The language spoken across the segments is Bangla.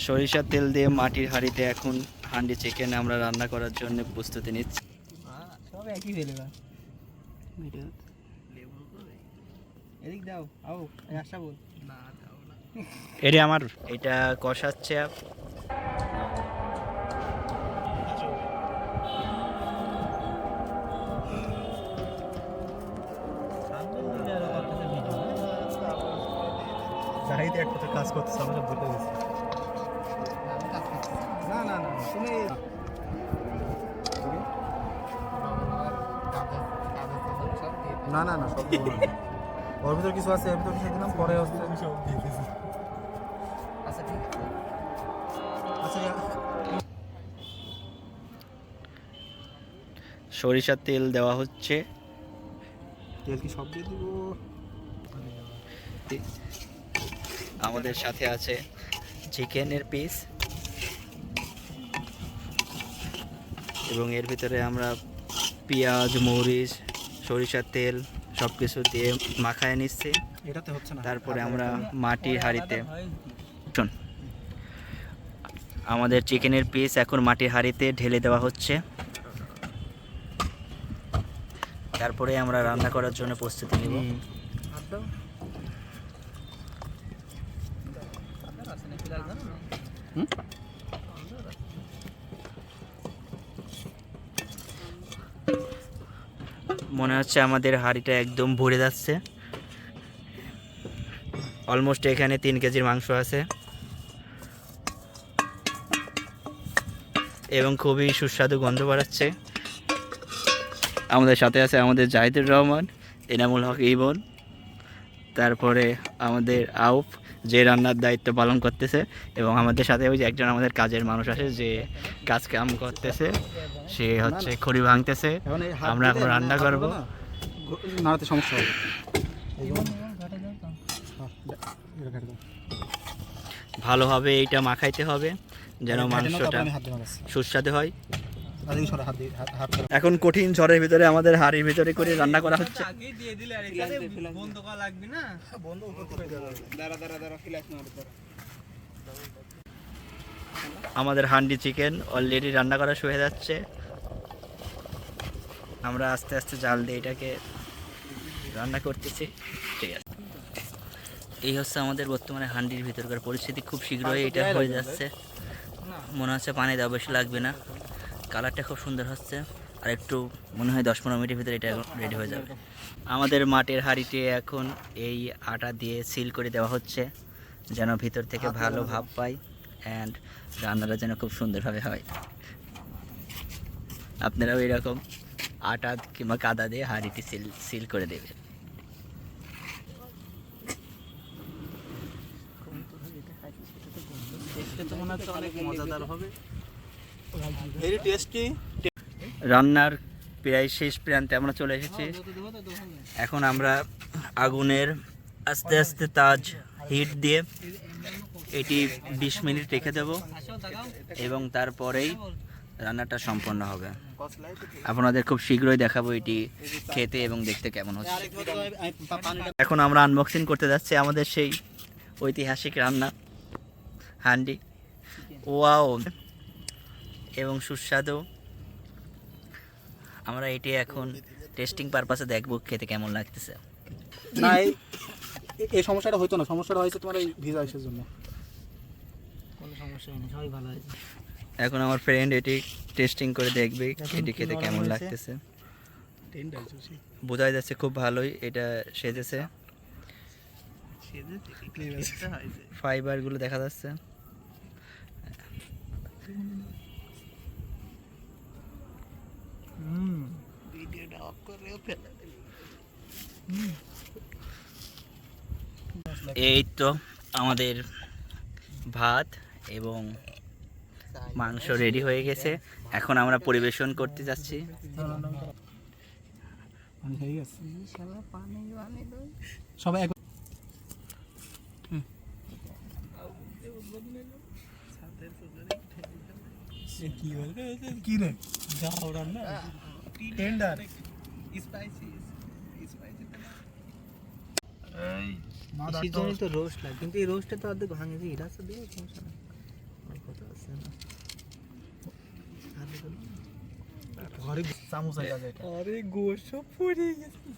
সরিষার তেল দিয়ে মাটির হাঁড়িতে এখন হান্ডি চিকেন আমরা রান্না করার জন্য প্রস্তুতি নিচ্ছি। সব একই ফেলেবা এদিক দাও আও আশা বল না দাও না এটা আমার এটা কষাচ্ছে জাহিদ একটা কাজ করতেছে আমরা বলতে গেছি না না না তুমি না না না সব ওর ভিতর কিছু আছে এর ভিতর কিছু দিলাম পরে হচ্ছে সব দিয়ে দিয়েছি। আচ্ছা ঠিক আছে আচ্ছা সরিষার তেল দেওয়া হচ্ছে। তেল কি সব দিয়ে দিব? আমাদের সাথে আছে চিকেনের পিস এবং এর ভিতরে আমরা পেঁয়াজ মরিচ সরিষার তেল সব কিছু দিয়ে মাখায় নিচ্ছি। এটাতে হচ্ছে না। তারপরে আমরা মাটির হাঁড়িতে আমাদের চিকেনের পিস এখন মাটির হাঁড়িতে ঢেলে দেওয়া হচ্ছে। তারপরে আমরা রান্না করার জন্য প্রস্তুতি নিব। মনে হচ্ছে আমাদের হাঁড়িটা একদম ভরে যাচ্ছে। অলমোস্ট এখানে 3 কেজির মাংস আছে এবং খুবই সুস্বাদু গন্ধ বাড়াচ্ছে। আমাদের সাথে আছে আমাদের জাহিদুর রহমান, এনামুল হক ইবন, তারপরে আমাদের আউফ যে রান্নার দায়িত্ব পালন করতেছে এবং আমাদের সাথে ওই যে একজন আমাদের কাজের মানুষ আছে যে কাজ কাম করতেছে, সে হচ্ছে খড়ি ভাঙতেছে। আমরা এখন রান্না করব। নাড়াতে সমস্যা হবে। ভালোভাবে এইটা মাখাইতে হবে যেন মাংসটা সুস্বাদু হয়। এখন কঠিন ঝড়ের ভিতরে আমাদের হাড়ির ভিতরে করে রান্না করা হচ্ছে। আমাদের হান্ডি চিকেন অলরেডি রান্না করা শুয়ে যাচ্ছে। আমরা আস্তে আস্তে জাল দিয়ে এটাকে রান্না করতেছি। ঠিক আছে, এই হচ্ছে আমাদের বর্তমানে হান্ডির ভিতরকার পরিস্থিতি। খুব শীঘ্রই এটা হয়ে যাচ্ছে। মনে হচ্ছে পানি দেওয়া বেশি লাগবে না। কালারটা খুব সুন্দর হচ্ছে। আর একটু মনে হয় 10-15 মিনিটের ভিতরে এটা রেডি হয়ে যাবে। আমাদের মাটির হাঁড়িতে এখন এই আটা দিয়ে সিল করে দেওয়া হচ্ছে যেন ভিতর থেকে ভালো ভাব পায় অ্যান্ড রান্নাটা যেন খুব সুন্দরভাবে হয়। আপনারাও এরকম আটা কিংবা কাদা দিয়ে হাঁড়িটি সিল করে দেবেন। রান্নার প্রায় শেষ প্রান্তে আমরা চলে এসেছি। এখন আমরা আগুনের আস্তে আস্তে তাজ হিট দিয়ে এটি 20 মিনিট রেখে দেব এবং তারপরেই রান্নাটা সম্পন্ন হবে। আপনাদের খুব শীঘ্রই দেখাবো এটি খেতে এবং দেখতে কেমন হচ্ছে। এখন আমরা আনবক্সিং করতে যাচ্ছি আমাদের সেই ঐতিহাসিক রান্না হান্ডি। ওয়াও এবং সুস্বাদু। আমরা এটি এখন টেস্টিং পারপাসে দেখব খেতে কেমন লাগতেছে। না এই সমস্যাটা হইতো না, সমস্যাটা হয়েছে তোমার এই ভিজা ইসের জন্য। কোনো সমস্যা নেই, সবাই ভালো আছে। এখন আমার ফ্রেন্ড এটি টেস্টিং করে দেখবে এটি খেতে কেমন লাগতেছে। বোঝা যাচ্ছে খুব ভালোই এটা সেজেছে। ফাইবারগুলো দেখা যাচ্ছে। এই তো আমাদের ভাত এবং মাংস রেডি হয়ে গেছে। এখন আমরা পরিবেশন করতে যাচ্ছি। সবাই কি রে যাও রান্না টেন্ডার স্পাইসি এই সিজনে তো রোস্ট লাগে, কিন্তু এই রোস্টে তো অর্ধেক ভাঙে যায়। এটা তো দিয়ে সমস্যা না। আরে চামচ আইলা যায় এটা আরে গোশ সব পড়ে গেছে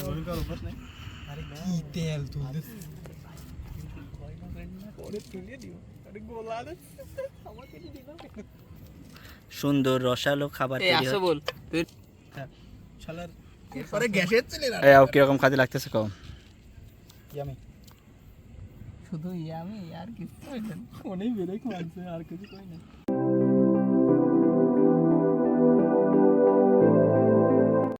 ওরকার অভ্যাস নাই আরে কি তেল তুলতে পরে তুলে দিও আরে গোলা আমাকে দিও সুন্দর রসালো খাবার তৈরি হচ্ছে। বল তুই শালার এরপরে গ্যাসের চলে না এই কিরকম কাজে লাগতেছে কম? ইয়ামি শুধু ইয়ামি আর কিছু কই না কোনেই বেরেক মারছে আর কিছু কই না